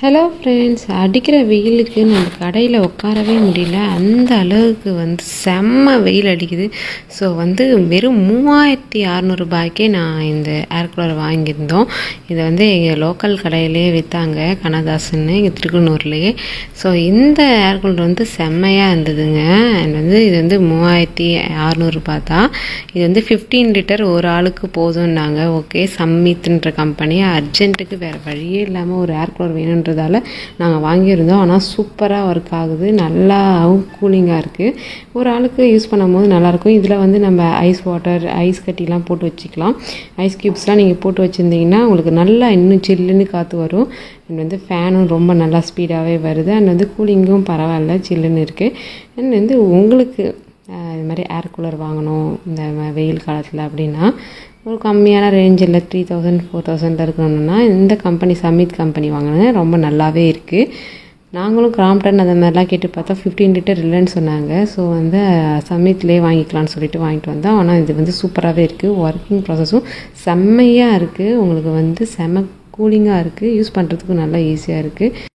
Hello friends, அடிக்கிற வெயிலுக்கு நம்ம கடையில் உட்காரவே முடியல. அந்த அளவுக்கு செம்ம வெயில் அடிக்குது. ஸோ வெறும் 3600 நான் இந்த ஏர் கூலர் வாங்கியிருந்தோம். இதை எங்கள் லோக்கல் கடையிலே விற்றாங்க, கனதாசன்னு, இங்கே திருக்குன்னூர்லேயே. ஸோ இந்த ஏர் கூலர் செம்மையாக இருந்ததுங்க. அண்ட் இது 3600 தான். இது 15 லிட்டர் ஒரு ஆளுக்கு போதும்னாங்க. Okay, சம்மித்ன்ற company. அர்ஜென்ட்டுக்கு வேறு வழியே இல்லாமல் ஒரு ஏர் கூலர் வேணுன்ற நாங்கள் வாங்கியிருந்தோம். ஆனால் சூப்பராக ஒர்க் ஆகுது, நல்லாவும் கூலிங்காக இருக்குது. ஒரு ஆளுக்கு யூஸ் பண்ணும்போது நல்லாயிருக்கும். இதில் நம்ம ஐஸ் வாட்டர், ஐஸ் கட்டிலாம் போட்டு வச்சுக்கலாம். ஐஸ் க்யூப்ஸ்லாம் நீங்கள் போட்டு வச்சுருந்தீங்கன்னா உங்களுக்கு நல்லா இன்னும் சில்லுன்னு காற்று வரும். அண்ட் ஃபேனும் ரொம்ப நல்லா ஸ்பீடாகவே வருது. அண்ட் கூலிங்கும் பரவாயில்ல, சில்லுன்னு இருக்குது. அண்ட் உங்களுக்கு இது மாதிரி ஏர் கூலர் வாங்கணும் இந்த வெயில் காலத்தில் அப்படின்னா, ஒரு கம்மியான ரேஞ்சில் 3000 4000 இருக்கணும்னா இந்த கம்பெனி, சம்மித் கம்பெனி வாங்கினேங்க. ரொம்ப நல்லாவே இருக்குது. நாங்களும் கிராம்ப்டன் அந்த மாதிரிலாம் கேட்டு பார்த்தா 15 லிட்டர் இல்லைன்னு சொன்னாங்க. ஸோ சம்மித்லேயே வாங்கிக்கலான்னு சொல்லிட்டு வாங்கிட்டு வந்தோம். ஆனால் இது சூப்பராகவே இருக்குது. ஒர்க்கிங் ப்ராசஸும் செம்மையாக இருக்குது. உங்களுக்கு செம்ம கூலிங்காக இருக்குது. யூஸ் பண்ணுறதுக்கும் நல்லா ஈஸியாக இருக்குது.